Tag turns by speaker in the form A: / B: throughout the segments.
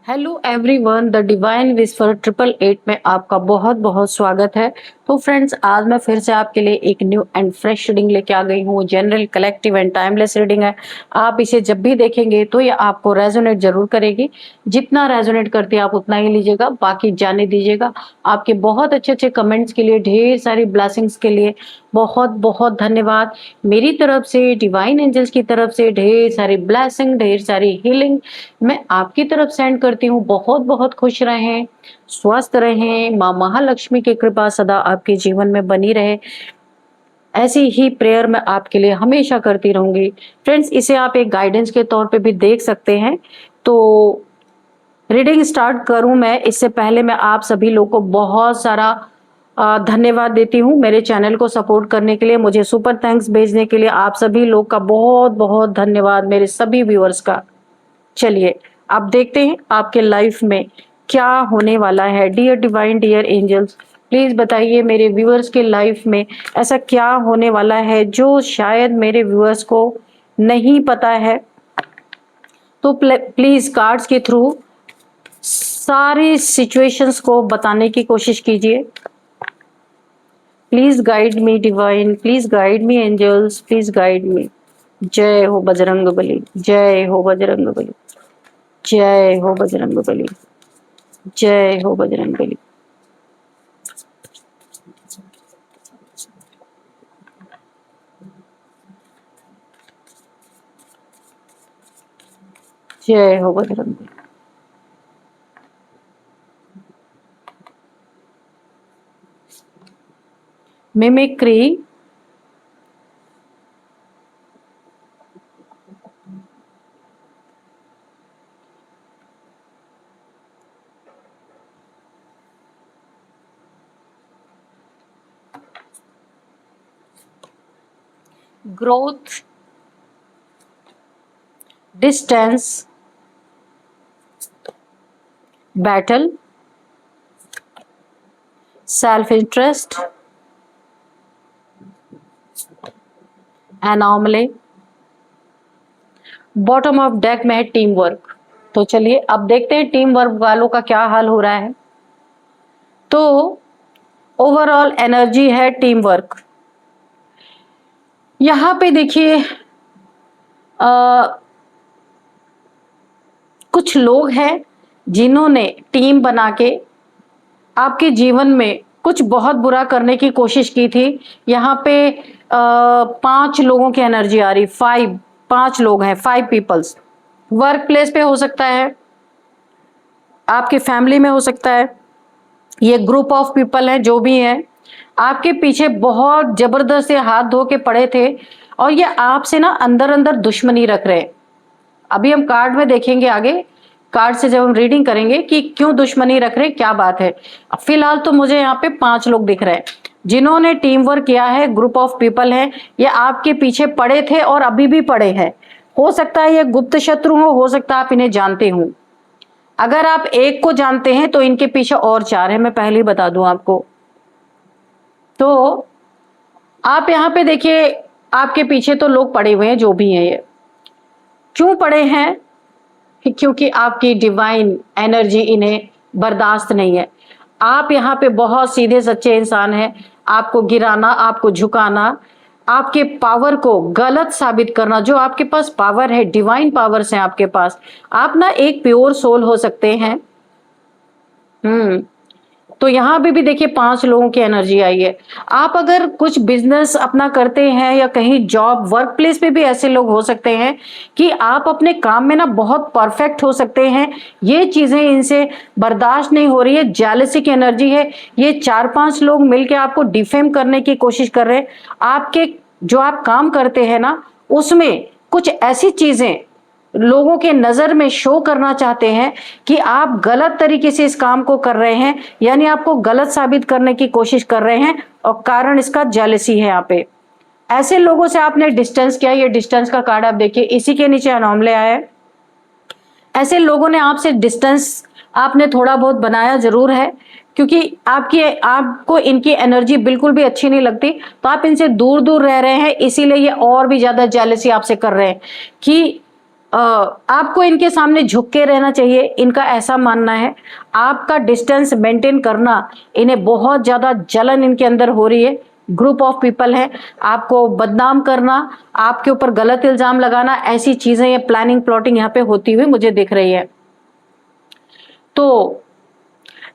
A: Hello everyone, the divine whisper 888 में आपका बहुत बहुत स्वागत है। तो फ्रेंड्स, आज मैं फिर से आपके लिए एक न्यू एंड फ्रेश रीडिंग लेके आ गई हूँ। General, collective and timeless reading है। आप इसे जब भी देखेंगे तो ये आपको रेजोनेट जरूर करेगी। जितना रेजोनेट करती है आप उतना ही लीजिएगा, बाकी जाने दीजिएगा। आपके बहुत अच्छे अच्छे कमेंट्स के लिए, ढेर सारी ब्लेसिंग्स के लिए बहुत बहुत धन्यवाद। मेरी तरफ से, डिवाइन एंजल्स की तरफ से ढेर सारी ब्लेसिंग, ढेर सारी हीलिंग मैं आपकी तरफ सेंड करती हूँ। बहुत बहुत खुश रहें, स्वस्थ रहें, माँ महालक्ष्मी की कृपा सदा आपके जीवन में बनी रहे। ऐसी ही प्रेयर मैं आपके लिए हमेशा करती रहूंगी। फ्रेंड्स, इसे आप एक गाइडेंस के तौर पे भी देख सकते हैं। तो रीडिंग स्टार्ट करूं मैं, इससे पहले मैं आप सभी लोगों को बहुत सारा धन्यवाद देती हूँ मेरे चैनल को सपोर्ट करने के लिए। मुझे सुपर थैंक्स भेजने के लिए आप सभी लोग का बहुत बहुत धन्यवाद, मेरे सभी व्यूअर्स का। चलिए अब देखते हैं आपके लाइफ में क्या होने वाला है। Dear divine, dear angels, please बताइए मेरे व्यूअर्स के लाइफ में ऐसा क्या होने वाला है जो शायद मेरे व्यूअर्स को नहीं पता है। तो प्लीज कार्ड्स के थ्रू सारी सिचुएशंस को बताने की कोशिश कीजिए। Please guide me divine, please guide me angels, please guide me. जय हो बजरंग बली, जय हो बजरंग बली, जय हो बजरंग बली, जय हो बजरंग बली। जय हो Bajrang Bali. Mimicry, growth, distance, battle, self interest, anomaly, bottom of deck में है टीम वर्क। तो चलिए अब देखते हैं टीम वर्क वालों का क्या हाल हो रहा है। तो ओवरऑल एनर्जी है टीम वर्क। यहां पे देखिए कुछ लोग हैं जिन्होंने टीम बना के आपके जीवन में कुछ बहुत बुरा करने की कोशिश की थी। यहाँ पे 5 लोगों की एनर्जी आ रही, 5 लोग हैं, 5 पीपल्स। वर्क प्लेस पे हो सकता है, आपके फैमिली में हो सकता है, ये ग्रुप ऑफ पीपल है जो भी है, आपके पीछे बहुत जबरदस्त से हाथ धो के पड़े थे और ये आपसे ना अंदर अंदर दुश्मनी रख रहे हैं। अभी हम कार्ड में देखेंगे आगे, कार्ड से जब हम रीडिंग करेंगे कि क्यों दुश्मनी रख रहे, क्या बात है। फिलहाल तो मुझे यहाँ पे 5 लोग दिख रहे हैं जिन्होंने टीम वर्क किया है, ग्रुप ऑफ पीपल है। ये आपके पीछे पड़े थे और अभी भी पड़े हैं। हो सकता है ये गुप्त शत्रु हो सकता है आप इन्हें जानते हो। अगर आप एक को जानते हैं तो इनके पीछे और 4 है, मैं पहले ही बता दूं आपको। तो आप यहाँ पे देखिए, आपके पीछे तो लोग पड़े हुए हैं जो भी हैं। ये क्यों पड़े हैं? क्योंकि आपकी डिवाइन एनर्जी इन्हें बर्दाश्त नहीं है। आप यहाँ पे बहुत सीधे सच्चे इंसान हैं। आपको गिराना, आपको झुकाना, आपके पावर को गलत साबित करना, जो आपके पास पावर है, डिवाइन पावर्स हैं आपके पास। आप ना एक प्योर सोल हो सकते हैं। तो यहाँ पे भी देखिए 5 लोगों की एनर्जी आई है। आप अगर कुछ बिजनेस अपना करते हैं या कहीं जॉब, वर्क प्लेस पे भी ऐसे लोग हो सकते हैं कि आप अपने काम में ना बहुत परफेक्ट हो सकते हैं। ये चीजें इनसे बर्दाश्त नहीं हो रही है, जेलसी की एनर्जी है। ये 4-5 लोग मिलके आपको डिफेम करने की कोशिश कर रहे हैं। आपके जो आप काम करते हैं ना, उसमें कुछ ऐसी चीजें लोगों के नजर में शो करना चाहते हैं कि आप गलत तरीके से इस काम को कर रहे हैं, यानी आपको गलत साबित करने की कोशिश कर रहे हैं और कारण इसका जेलसी है। यहाँ पे ऐसे लोगों से आपने डिस्टेंस किया। ये डिस्टेंस का कार्ड आप देखिए, इसी के नीचे अनोमले आया है। ऐसे लोगों ने आपसे डिस्टेंस आपने थोड़ा बहुत बनाया जरूर है, क्योंकि आपको इनकी एनर्जी बिल्कुल भी अच्छी नहीं लगती, तो आप इनसे दूर दूर रह रहे हैं। इसीलिए ये और भी ज्यादा जेलसी आपसे कर रहे हैं कि आपको इनके सामने झुक के रहना चाहिए, इनका ऐसा मानना है। आपका डिस्टेंस मेंटेन करना, इन्हें बहुत ज्यादा जलन इनके अंदर हो रही है। ग्रुप ऑफ पीपल है, आपको बदनाम करना, आपके ऊपर गलत इल्जाम लगाना, ऐसी चीजें ये प्लानिंग प्लॉटिंग यहाँ पे होती हुई मुझे दिख रही है। तो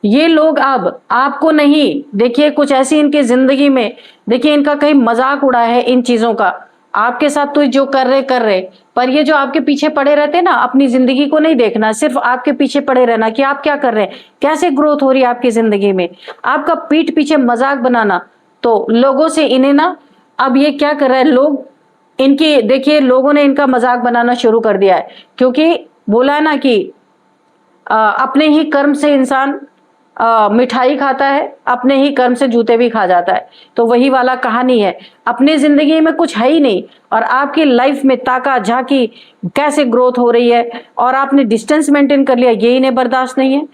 A: ये लोग अब आपको नहीं, देखिए कुछ ऐसी इनकी जिंदगी में, देखिए इनका कहीं मजाक उड़ा है इन चीजों का, आपके साथ तो जो कर रहे, पर ये जो आपके पीछे पड़े रहते ना, अपनी जिंदगी को नहीं देखना, सिर्फ आपके पीछे पड़े रहना कि आप क्या कर रहे हैं, कैसे ग्रोथ हो रही है आपकी जिंदगी में, आपका पीठ पीछे मजाक बनाना। तो लोगों से इन्हें ना, अब ये क्या कर रहा है, लोग इनकी, देखिए लोगों ने इनका मजाक बनाना शुरू कर दिया है, क्योंकि बोला है ना कि अपने ही कर्म से इंसान मिठाई खाता है, अपने ही कर्म से जूते भी खा जाता है। तो वही वाला कहानी है, अपनी जिंदगी में कुछ है ही नहीं और आपकी लाइफ में ताका झाकी कैसे ग्रोथ हो रही है और आपने डिस्टेंस मेंटेन कर लिया, ये इन्हें बर्दाश्त नहीं है।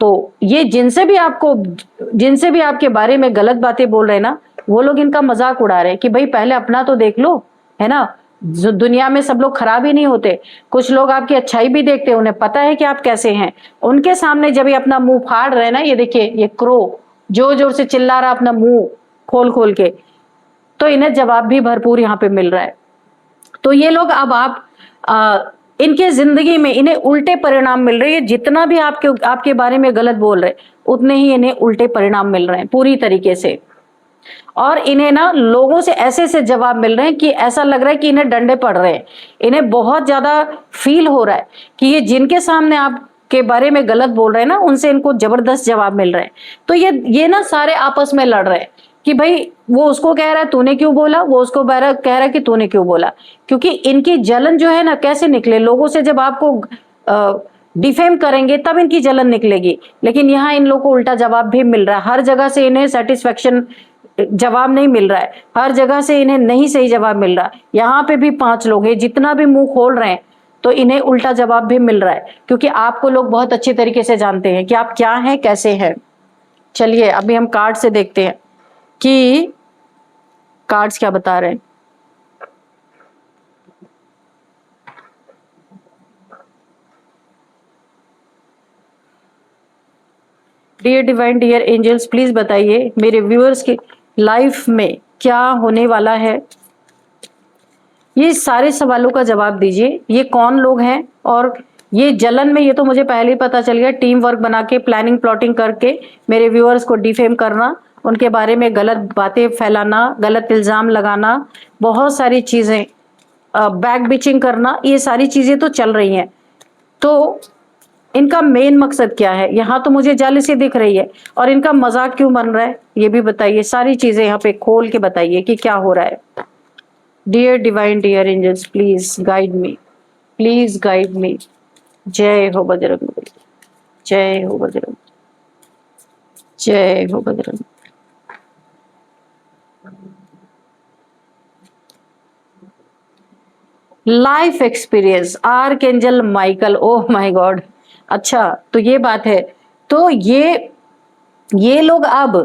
A: तो ये जिनसे भी आपके बारे में गलत बातें बोल रहे हैं ना, वो लोग इनका मजाक उड़ा रहे हैं कि भाई पहले अपना तो देख लो, है ना। दुनिया में सब लोग खराब ही नहीं होते, कुछ लोग आपकी अच्छाई भी देखते हैं, उन्हें पता है कि आप कैसे हैं। उनके सामने जब ये अपना मुंह फाड़ रहे हैं ना, ये देखिए ये क्रो जोर जोर से चिल्ला रहा अपना मुंह खोल खोल के, तो इन्हें जवाब भी भरपूर यहाँ पे मिल रहा है। तो ये लोग अब इनके जिंदगी में इन्हें उल्टे परिणाम मिल रहे हैं, जितना भी आपके बारे में गलत बोल रहे उतने ही इन्हें उल्टे परिणाम मिल रहे हैं पूरी तरीके से। और इन्हें ना लोगों से ऐसे जवाब मिल रहे हैं कि ऐसा लग रहा है कि इन्हें डंडे पड़ रहे हैं, इन्हें बहुत ज्यादा फील हो रहा है कि ये जिनके सामने आपके बारे में गलत बोल रहे हैं ना, उनसे इनको जबरदस्त जवाब मिल रहे हैं। तो ये ना सारे आपस में लड़ रहे हैं कि भाई वो उसको कह रहा है तूने क्यों बोला, वो उसको कह रहा है कि तूने क्यों बोला। क्योंकि इनकी जलन जो है ना, कैसे निकले, लोगों से जब आपको डिफेम करेंगे तब इनकी जलन निकलेगी, लेकिन यहाँ इन लोगों को उल्टा जवाब भी मिल रहा है। हर जगह से इन्हें सेटिस्फेक्शन जवाब नहीं मिल रहा है, हर जगह से इन्हें नहीं सही जवाब मिल रहा। यहाँ पे भी 5 लोग हैं, जितना भी मुंह खोल रहे हैं तो इन्हें उल्टा जवाब भी मिल रहा है, क्योंकि आपको लोग बहुत अच्छे तरीके से जानते हैं कि आप क्या हैं, कैसे हैं। चलिए अभी हम कार्ड से देखते हैं कि कार्ड्स क्या बता रहे हैं। Dear divine, dear angels, please बताइए मेरे व्यूअर्स की लाइफ में क्या होने वाला है। ये सारे सवालों का जवाब दीजिए। ये कौन लोग हैं और ये जलन में, ये तो मुझे पहले ही पता चल गया, टीम वर्क बना के प्लानिंग प्लॉटिंग करके मेरे व्यूअर्स को डिफेम करना, उनके बारे में गलत बातें फैलाना, गलत इल्जाम लगाना, बहुत सारी चीजें, बैक बिचिंग करना, ये सारी चीजें तो चल रही हैं। तो इनका मेन मकसद क्या है? यहाँ तो मुझे जेलसी दिख रही है, और इनका मजाक क्यों बन रहा है ये भी बताइए। सारी चीजें यहाँ पे खोल के बताइए कि क्या हो रहा है। Dear divine, dear angels, please guide me, please guide me. जय हो बजरंग, जय हो बजरंग, जय हो Bajrang. Life experience, archangel Michael, oh my god. अच्छा तो ये बात है। तो ये लोग अब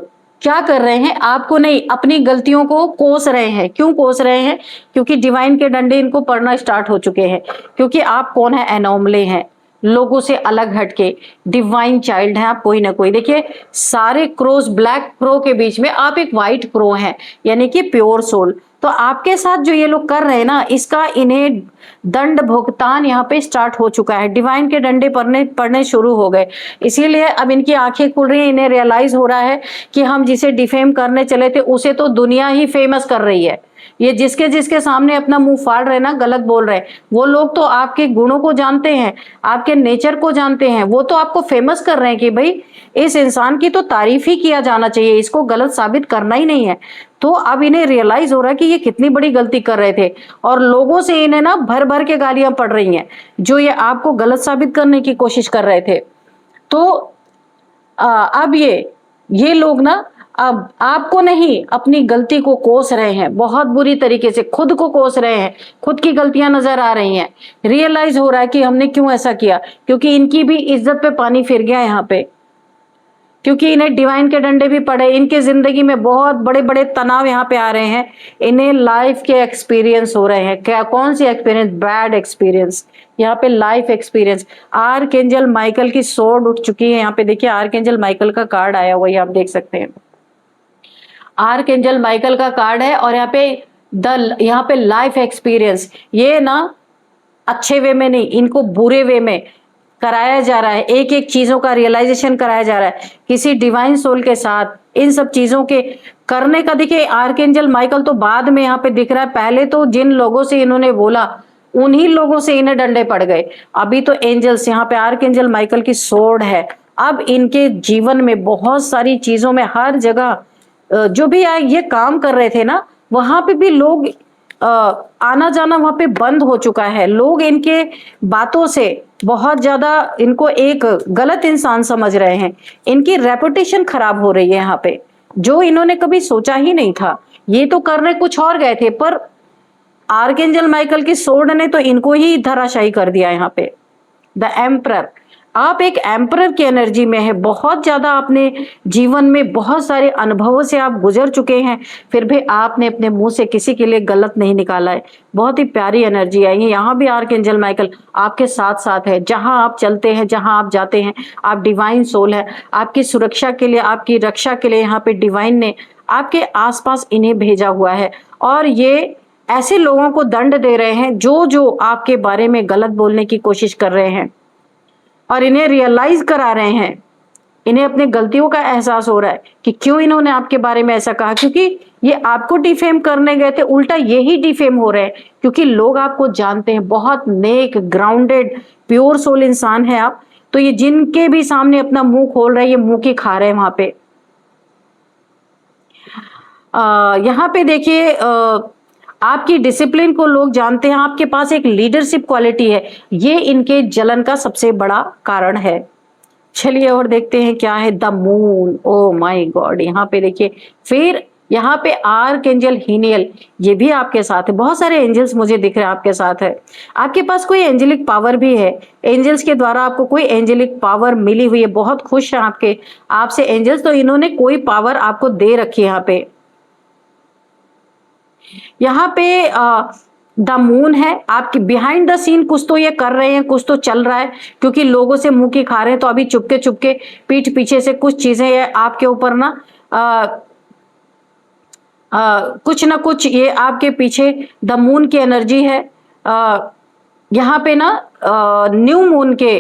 A: क्या कर रहे हैं, आपको नहीं, अपनी गलतियों को कोस रहे हैं। क्यों कोस रहे हैं? क्योंकि डिवाइन के डंडे इनको पड़ना स्टार्ट हो चुके हैं। क्योंकि आप कौन है? एनोमले हैं, लोगों से अलग हटके डिवाइन चाइल्ड हैं आप, कोई ना कोई। देखिए सारे क्रोस, ब्लैक क्रो के बीच में आप एक व्हाइट क्रो हैं, यानी कि प्योर सोल। तो आपके साथ जो ये लोग कर रहे हैं ना, इसका इन्हें दंड भुगतान यहाँ पे स्टार्ट हो चुका है। डिवाइन के डंडे पड़ने शुरू हो गए, इसीलिए अब इनकी आंखें खुल रही हैं। इन्हें रियलाइज हो रहा है कि हम जिसे डिफेम करने चले थे उसे तो दुनिया ही फेमस कर रही है। ये जिसके सामने अपना मुंह फाड़ रहे ना, गलत बोल रहे, वो लोग तो आपके गुणों को जानते हैं, आपके नेचर को जानते हैं। वो तो आपको फेमस कर रहे हैं कि भाई इस इंसान की तो तारीफ ही किया जाना चाहिए, इसको गलत साबित करना ही नहीं है। तो अब इन्हें रियलाइज हो रहा है कि ये कितनी बड़ी गलती कर रहे थे, और लोगों से इन्हें ना भर भर के गालियां पड़ रही हैं, जो ये आपको गलत साबित करने की कोशिश कर रहे थे। तो अब ये लोग ना अब आपको नहीं, अपनी गलती को कोस रहे हैं, बहुत बुरी तरीके से खुद को कोस रहे हैं। खुद की गलतियां नजर आ रही हैं, रियलाइज हो रहा है कि हमने क्यों ऐसा किया, क्योंकि इनकी भी इज्जत पे पानी फिर गया यहाँ पे। क्योंकि इन्हें डिवाइन के डंडे भी पड़े, इनके जिंदगी में बहुत बड़े बड़े तनाव यहाँ पे आ रहे हैं, इन्हें लाइफ के एक्सपीरियंस हो रहे हैं। क्या, कौन सी एक्सपीरियंस? बैड एक्सपीरियंस, यहाँ पे लाइफ एक्सपीरियंस। आर्कएंजल माइकल की सोर्ड उठ चुकी है। यहाँ पे देखिए आर्कएंजल माइकल का कार्ड आया हुआ है, आप देख सकते हैं। आर्कएंजल माइकल का कार्ड है और यहाँ पे लाइफ एक्सपीरियंस, ये ना अच्छे वे में नहीं, इनको बुरे वे में कराया जा रहा है। एक एक चीजों का रियलाइजेशन कराया जा रहा है किसी डिवाइन सोल के साथ। इन सब चीजों के करने का देखिए आर्कएंजल माइकल तो बाद में यहाँ पे दिख रहा है, पहले तो जिन लोगों से इन्होंने बोला उन्हीं लोगों से इन्हें डंडे पड़ गए। अभी तो एंजल्स, यहाँ पे आर्कएंजल माइकल की सोर्ड है। अब इनके जीवन में बहुत सारी चीजों में, हर जगह जो भी ये काम कर रहे थे ना, वहां पे भी लोग आना जाना वहां पे बंद हो चुका है। लोग इनके बातों से बहुत ज्यादा इनको एक गलत इंसान समझ रहे हैं। इनकी रेपुटेशन खराब हो रही है यहाँ पे, जो इन्होंने कभी सोचा ही नहीं था। ये तो करने कुछ और गए थे, पर आर्कएंजल माइकल की सोर्ड ने तो इनको ही धराशायी कर दिया यहाँ पे। द एम्परर, आप एक एम्परर की एनर्जी में है। बहुत ज्यादा अपने जीवन में बहुत सारे अनुभवों से आप गुजर चुके हैं, फिर भी आपने अपने मुंह से किसी के लिए गलत नहीं निकाला है। बहुत ही प्यारी एनर्जी आई है। यहाँ भी आर्कएंजल माइकल आपके साथ साथ है। जहां आप चलते हैं, जहां आप जाते हैं, आप डिवाइन सोल है। आपकी सुरक्षा के लिए, आपकी रक्षा के लिए यहाँ पे डिवाइन ने आपके आसपास इन्हें भेजा हुआ है। और ये ऐसे लोगों को दंड दे रहे हैं जो जो आपके बारे में गलत बोलने की कोशिश कर रहे हैं, और इन्हें रियलाइज करा रहे हैं। इन्हें अपने गलतियों का एहसास हो रहा है कि क्यों इन्होंने आपके बारे में ऐसा कहा, क्योंकि ये आपको डिफेम करने गए थे, उल्टा यही डिफेम हो रहे हैं। क्योंकि लोग आपको जानते हैं, बहुत नेक, ग्राउंडेड, प्योर सोल इंसान है आप। तो ये जिनके भी सामने अपना मुंह खोल रहे हैं, ये मुंह की खा रहे हैं वहां पे। यहाँ पे देखिए आपकी डिसिप्लिन को लोग जानते हैं, आपके पास एक लीडरशिप क्वालिटी है। ये इनके जलन का सबसे बड़ा कारण है। चलिए और देखते हैं क्या है। The moon, oh my God, यहाँ पे देखिए फिर यहाँ पे आर्कएंजल हीनियल, ये भी आपके साथ है। बहुत सारे एंजल्स मुझे दिख रहे हैं आपके साथ है। आपके पास कोई एंजेलिक पावर भी है, एंजल्स के द्वारा आपको कोई एंजेलिक पावर मिली हुई है। बहुत खुश है आपसे एंजल्स, तो इन्होंने कोई पावर आपको दे रखी है। यहाँ पे द मून है। आपके बिहाइंड द सीन कुछ तो ये कर रहे हैं, कुछ तो चल रहा है, क्योंकि लोगों से मुंह की खा रहे हैं। तो अभी चुपके चुपके पीठ पीछे से कुछ चीजें ये आपके ऊपर ना कुछ ना कुछ ये आपके पीछे द मून की एनर्जी है। यहाँ पे ना न्यू मून के,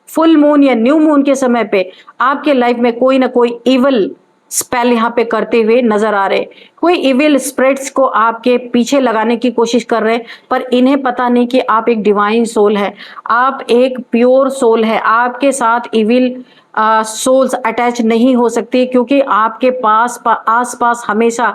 A: फुल मून या न्यू मून के समय पे आपके लाइफ में कोई ना कोई इवल स्पेल यहाँ पे करते हुए नजर आ रहे। कोई इविल स्पिरिट्स को आपके पीछे लगाने की कोशिश कर रहे हैं, पर इन्हें पता नहीं कि आप एक डिवाइन सोल है, आप एक प्योर सोल है। आपके साथ इविल सोल्स अटैच नहीं हो सकती, क्योंकि आपके पास आसपास हमेशा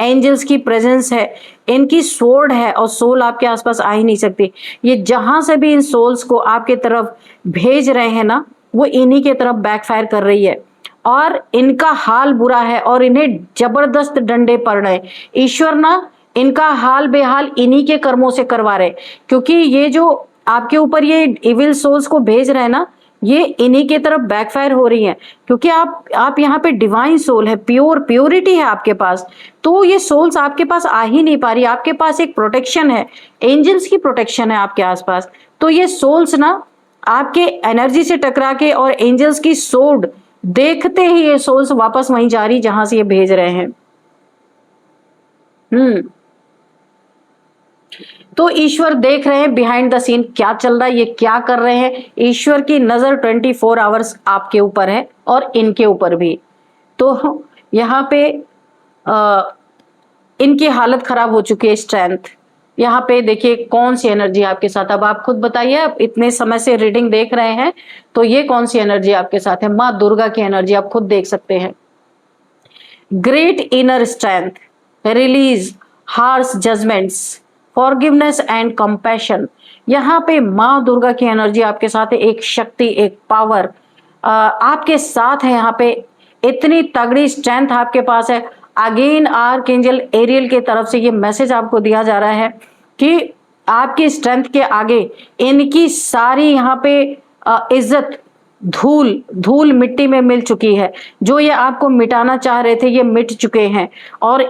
A: एंजल्स की प्रेजेंस है। इनकी सोर्ड है और सोल आपके आसपास आ ही नहीं सकती। ये जहां से भी इन सोल्स को आपके तरफ भेज रहे हैं ना, वो इन्हीं के तरफ बैकफायर कर रही है, और इनका हाल बुरा है और इन्हें जबरदस्त डंडे पड़ रहे। ईश्वर ना इनका हाल बेहाल इन्हीं के कर्मों से करवा रहे, क्योंकि ये जो आपके ऊपर ये इविल सोल्स को भेज रहे हैं ना, ये इन्हीं के तरफ बैकफायर हो रही हैं। क्योंकि आप यहाँ पे डिवाइन सोल है, प्योरिटी है आपके पास, तो ये सोल्स आपके पास आ ही नहीं पा रही। आपके पास एक प्रोटेक्शन है, एंजल्स की प्रोटेक्शन है आपके आसपास। तो ये सोल्स ना आपके एनर्जी से टकरा के, और एंजल्स की सोर्ड देखते ही ये सोल्स वापस वहीं जा रही जहां से ये भेज रहे हैं। तो ईश्वर देख रहे हैं बिहाइंड द सीन क्या चल रहा है, ये क्या कर रहे हैं। ईश्वर की नजर 24 आवर्स आपके ऊपर है और इनके ऊपर भी। तो यहाँ पे इनकी हालत खराब हो चुकी है, स्ट्रेंथ। यहाँ पे देखिए कौन सी एनर्जी आपके साथ, अब आप खुद बताइए। आप इतने समय से रीडिंग देख रहे हैं, तो ये कौन सी एनर्जी आपके साथ है। माँ दुर्गा की एनर्जी आप खुद देख सकते हैं। Great inner strength, release harsh judgements, forgiveness and compassion. यहाँ पे माँ दुर्गा की एनर्जी आपके साथ है। एक शक्ति, एक पावर आपके साथ है। यहाँ पे इतनी तगड़ी स्ट्रेंथ आपके पास है। अगेन आर्कएंजल एरियल के तरफ से ये मैसेज आपको दिया जा रहा है कि आपकी स्ट्रेंथ के आगे इनकी सारी यहाँ पे इज्जत धूल धूल मिट्टी में मिल चुकी है। जो ये आपको मिटाना चाह रहे थे ये मिट चुके हैं, और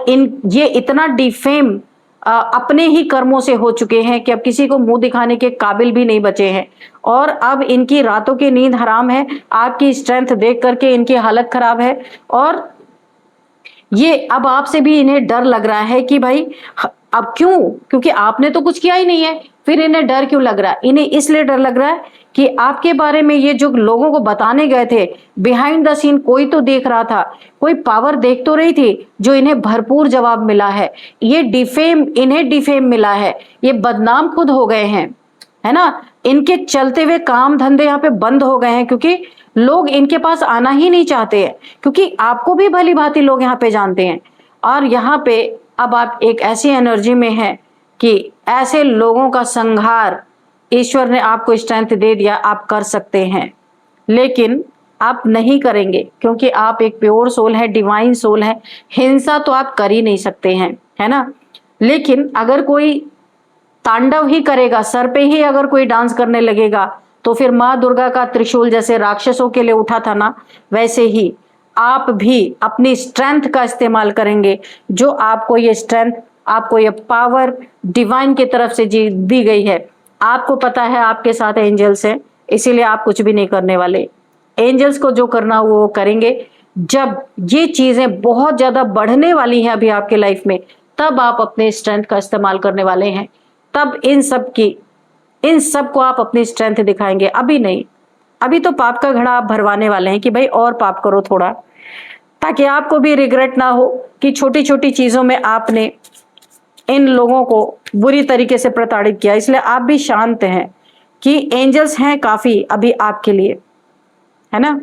A: ये इतना डिफेम अपने ही कर्मों से हो चुके हैं कि अब किसी को मुंह दिखाने के काबिल भी नहीं बचे हैं। और अब इनकी रातों की नींद हराम है, आपकी स्ट्रेंथ देख करके इनकी हालत खराब है। और ये अब आपसे भी इन्हें डर लग रहा है कि भाई अब क्यों, क्योंकि आपने तो कुछ किया ही नहीं है, फिर इन्हें डर क्यों लग रहा है? इन्हें इसलिए डर लग रहा है कि आपके बारे में ये जो लोगों को बताने गए थे बिहाइंड द सीन कोई तो देख रहा था, कोई पावर देख तो रही थी, जो इन्हें भरपूर जवाब मिला है। ये डिफेम, इन्हें डिफेम मिला है, ये बदनाम खुद हो गए हैं, है ना। इनके चलते हुए काम धंधे यहाँ पे बंद हो गए हैं, क्योंकि लोग इनके पास आना ही नहीं चाहते हैं, क्योंकि आपको भी भली भांति लोग यहाँ पे जानते हैं। और यहाँ पे अब आप एक ऐसी एनर्जी में हैं कि ऐसे लोगों का संहार ईश्वर ने आपको स्ट्रेंथ दे दिया, आप कर सकते हैं। लेकिन आप नहीं करेंगे, क्योंकि आप एक प्योर सोल है, डिवाइन सोल है। हिंसा तो आप कर ही नहीं सकते हैं, है ना। लेकिन अगर कोई तांडव ही करेगा, सर पे ही अगर कोई डांस करने लगेगा, तो फिर माँ दुर्गा का त्रिशूल जैसे राक्षसों के लिए उठा था ना, वैसे ही आप भी अपनी स्ट्रेंथ का इस्तेमाल करेंगे। जो आपको ये स्ट्रेंथ, आपको ये पावर डिवाइन की तरफ से दी गई है। आपको पता है आपके साथ एंजल्स हैं, इसीलिए आप कुछ भी नहीं करने वाले। एंजल्स को जो करना हो वो करेंगे। जब ये चीजें बहुत ज्यादा बढ़ने वाली हैं अभी आपके लाइफ में, तब आप अपने स्ट्रेंथ का इस्तेमाल करने वाले हैं। तब इन सब को आप अपनी स्ट्रेंथ दिखाएंगे, अभी नहीं। अभी तो पाप का घड़ा आप भरवाने वाले हैं कि भाई और पाप करो थोड़ा, ताकि आपको भी रिग्रेट ना हो कि छोटी छोटी चीजों में आपने इन लोगों को बुरी तरीके से प्रताड़ित किया। इसलिए आप भी शांत हैं कि एंजल्स हैं काफी अभी आपके लिए, है ना।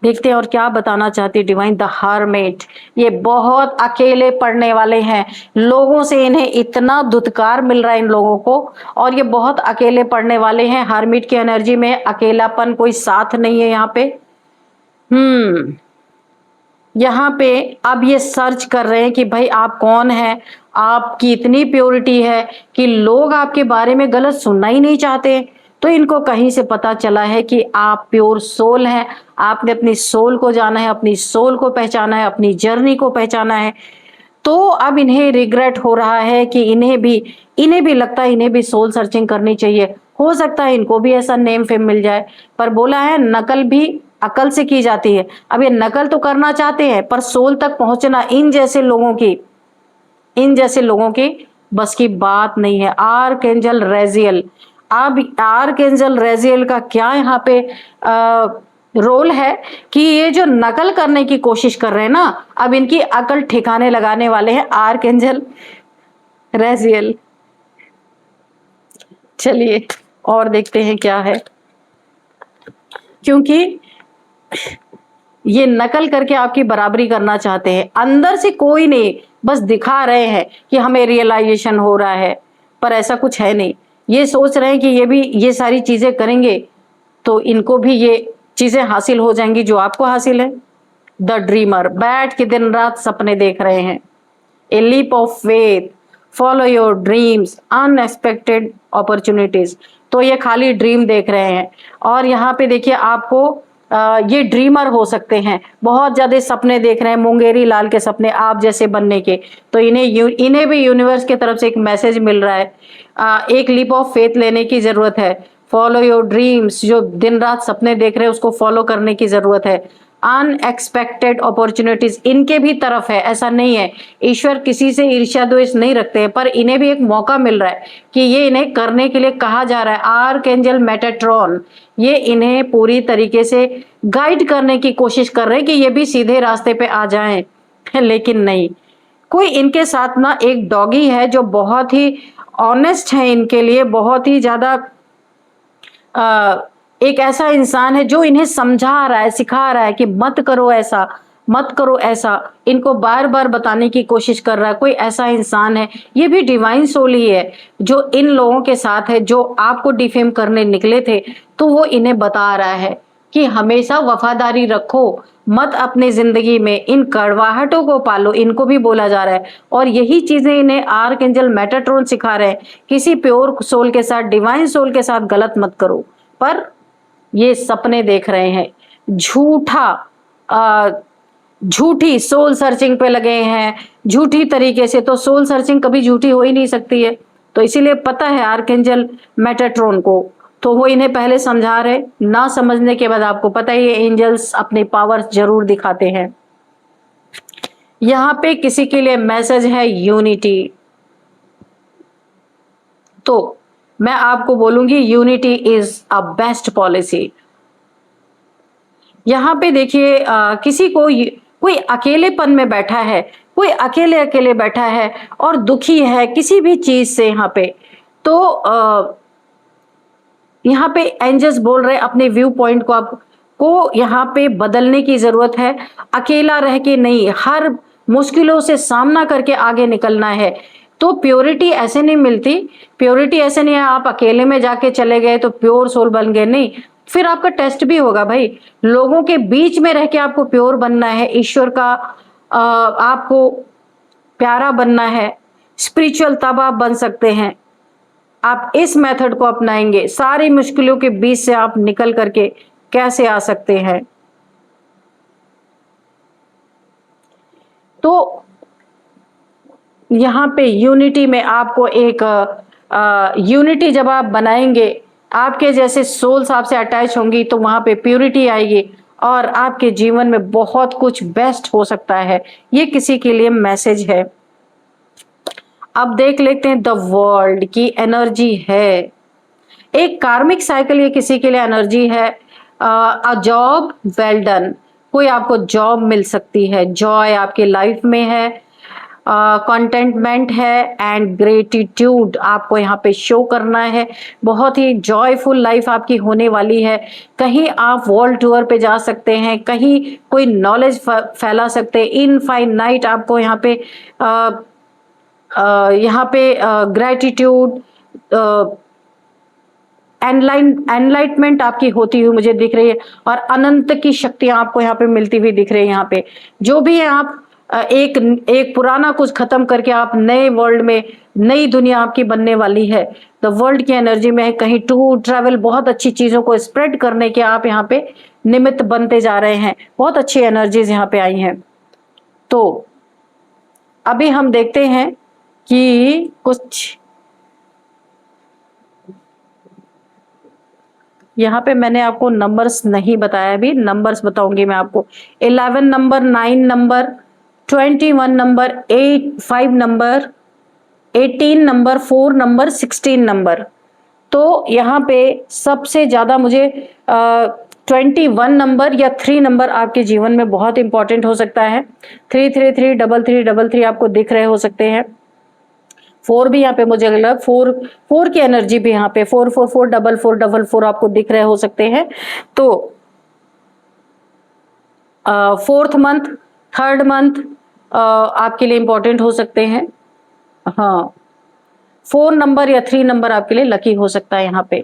A: देखते हैं और क्या बताना चाहती है डिवाइन। द हर्मिट, ये बहुत अकेले पड़ने वाले हैं। लोगों से इन्हें इतना दुत्कार मिल रहा है इन लोगों को, और ये बहुत अकेले पड़ने वाले हैं। हर्मिट की एनर्जी में अकेलापन, कोई साथ नहीं है यहाँ पे। यहाँ पे अब ये सर्च कर रहे हैं कि भाई आप कौन हैं। आपकी इतनी प्योरिटी है कि लोग आपके बारे में गलत सुनना ही नहीं चाहते। तो इनको कहीं से पता चला है कि आप प्योर सोल हैं। आपने अपनी सोल को जाना है, अपनी सोल को पहचाना है, अपनी जर्नी को पहचाना है। तो अब इन्हें रिग्रेट हो रहा है कि इन्हें भी लगता है इन्हें भी सोल सर्चिंग करनी चाहिए। हो सकता है इनको भी ऐसा नेम फेम मिल जाए, पर बोला है नकल भी अकल से की जाती है। अब ये नकल तो करना चाहते हैं, पर सोल तक पहुंचना इन जैसे लोगों की बस की बात नहीं है। आर्कएंजल रेजियल, अब आर्कएंजल रेजियल का क्या यहाँ पे रोल है कि ये जो नकल करने की कोशिश कर रहे हैं ना, अब इनकी अकल ठिकाने लगाने वाले हैं आर्कएंजल रेजियल। चलिए और देखते हैं क्या है, क्योंकि ये नकल करके आपकी बराबरी करना चाहते हैं। अंदर से कोई नहीं, बस दिखा रहे हैं कि हमें रियलाइजेशन हो रहा है, पर ऐसा कुछ है नहीं। ये सोच रहे हैं कि ये भी ये सारी चीजें करेंगे तो इनको भी ये चीजें हासिल हो जाएंगी जो आपको हासिल है। द ड्रीमर, बैठ के दिन रात सपने देख रहे हैं। A leap of faith, follow your dreams, unexpected opportunities. तो ये खाली ड्रीम देख रहे हैं। और यहाँ पे देखिए आपको ये ड्रीमर हो सकते हैं, बहुत ज्यादा सपने देख रहे हैं, मुंगेरी लाल के सपने आप जैसे बनने के। तो इन्हें भी यूनिवर्स की तरफ से एक मैसेज मिल रहा है। एक लीप ऑफ फेथ लेने की जरूरत है। फॉलो योर ड्रीम्स, जो दिन रात सपने देख रहे हैं उसको फॉलो करने की जरूरत है। अनएक्सपेक्टेड अपॉर्चुनिटीज इनके भी तरफ है, ऐसा नहीं है। ईश्वर किसी से ईर्ष्या द्वेष नहीं रखते हैं, पर इन्हें भी एक मौका मिल रहा है कि ये इन्हें करने के लिए कहा जा रहा है। आर्कएंजल मेटाट्रॉन ये इन्हें पूरी तरीके से गाइड करने की कोशिश कर रहे हैं कि ये भी सीधे रास्ते पे आ जाएं, लेकिन नहीं। कोई इनके साथ ना एक डॉगी है जो बहुत ही ऑनेस्ट है, इनके लिए बहुत ही ज्यादा एक ऐसा इंसान है जो इन्हें समझा रहा है, सिखा रहा है कि मत करो ऐसा, मत करो ऐसा। इनको बार बार बताने की कोशिश कर रहा है। कोई ऐसा इंसान है, ये भी डिवाइन सोल ही है, जो इन लोगों के साथ है, जो आपको डिफेम करने निकले थे। तो वो इन्हें बता रहा है कि हमेशा वफादारी रखो, मत अपने जिंदगी में इन कड़वाहटों को पालो। इनको भी बोला जा रहा है, और यही चीजें इन्हें आर्कएंजल मेटाट्रॉन सिखा रहे हैं। किसी प्योर सोल के साथ, डिवाइन सोल के साथ गलत मत करो। पर ये सपने देख रहे हैं, झूठी सोल सर्चिंग पे लगे हैं, झूठी तरीके से। तो सोल सर्चिंग कभी झूठी हो ही नहीं सकती है, तो इसीलिए पता है आर्कएंजल मेटाट्रॉन को, तो वो इन्हें पहले समझा रहे। ना समझने के बाद आपको पता ही है एंजल्स अपने पावर्स जरूर दिखाते हैं। यहाँ पे किसी के लिए मैसेज है यूनिटी, तो मैं आपको बोलूंगी unity is a best policy. यहाँ पे देखिए किसी को कोई अकेलेपन में बैठा है, कोई अकेले अकेले बैठा है और दुखी है किसी भी चीज से यहाँ पे, तो यहाँ पे एंजल्स बोल रहे हैं अपने व्यू पॉइंट को आपको यहाँ पे बदलने की जरूरत है। अकेला रह के नहीं, हर मुश्किलों से सामना करके आगे निकलना है। तो प्योरिटी ऐसे नहीं मिलती, प्योरिटी ऐसे नहीं है आप अकेले में जाके चले गए तो प्योर सोल बन गए, नहीं, फिर आपका टेस्ट भी होगा भाई। लोगों के बीच में रह के आपको प्योर बनना है, ईश्वर का आपको प्यारा बनना है, स्पिरिचुअल तब आप बन सकते हैं। आप इस मेथड को अपनाएंगे, सारी मुश्किलों के बीच से आप निकल करके कैसे आ सकते हैं। तो यहाँ पे यूनिटी में आपको एक यूनिटी जब आप बनाएंगे, आपके जैसे सोल्स आपसे अटैच होंगी, तो वहां पे प्यूरिटी आएगी और आपके जीवन में बहुत कुछ बेस्ट हो सकता है। ये किसी के लिए मैसेज है। अब देख लेते हैं द वर्ल्ड की एनर्जी है, एक कार्मिक साइकिल, ये किसी के लिए एनर्जी है। अ जॉब वेल डन, कोई आपको जॉब मिल सकती है, जॉय आपकी लाइफ में है, कंटेंटमेंट है एंड ग्रेटिट्यूड आपको यहाँ पे शो करना है। बहुत ही जॉयफुल लाइफ आपकी होने वाली है। कहीं आप वर्ल्ड टूर पे जा सकते हैं, कहीं कोई नॉलेज फैला सकते हैं। इनफाइनाइट आपको यहाँ पे ग्रेटिट्यूड, एनलाइटमेंट आपकी होती हुई मुझे दिख रही है और अनंत की शक्तियां आपको यहाँ पे मिलती हुई दिख रही है। यहाँ पे जो भी है आप एक पुराना कुछ खत्म करके आप नए वर्ल्ड में, नई दुनिया आपकी बनने वाली है। द वर्ल्ड की एनर्जी में है, कहीं टूर ट्रैवल, बहुत अच्छी चीजों को स्प्रेड करने के आप यहाँ पे निमित्त बनते जा रहे हैं। बहुत अच्छी एनर्जीज यहाँ पे आई हैं। तो अभी हम देखते हैं कि कुछ यहाँ पे मैंने आपको नंबर्स नहीं बताया, अभी नंबर्स बताऊंगी मैं आपको। 11 number, 9 number, 21 number, 5 number, 18 number, 4 number, 16 number. तो यहाँ पे सबसे ज्यादा मुझे 21 नंबर या 3 नंबर आपके जीवन में बहुत इंपॉर्टेंट हो सकता है। 333 3333 आपको दिख रहे हो सकते हैं। 4 भी यहाँ पे मुझे लग रहा है, 4 की एनर्जी भी यहाँ पे 444 4444 आपको दिख रहे हो सकते हैं। तो 4th मंथ, 3rd मंथ आपके लिए इंपॉर्टेंट हो सकते हैं। हाँ, 4 नंबर या 3 नंबर आपके लिए लकी हो सकता है यहाँ पे।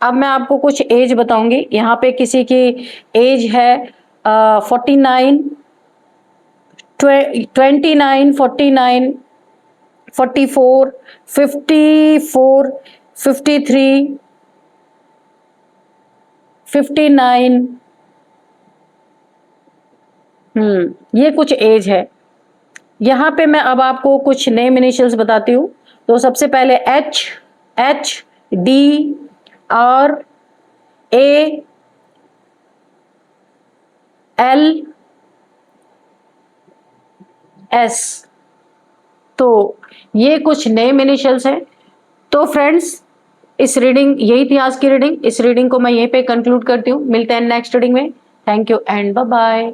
A: अब मैं आपको कुछ एज बताऊंगी। यहाँ पे किसी की एज है 49, 29, 49, 44, 54, 53, 59। ये कुछ एज है। यहाँ पे मैं अब आपको कुछ नेम इनिशियल्स बताती हूँ। तो सबसे पहले H, D, R, A, L, S। तो ये कुछ नेम इनिशियल्स हैं। तो फ्रेंड्स, इस रीडिंग, यही थी आज की रीडिंग। इस रीडिंग को मैं यहीं पे कंक्लूड करती हूँ। मिलते हैं नेक्स्ट रीडिंग में। Thank you and bye bye.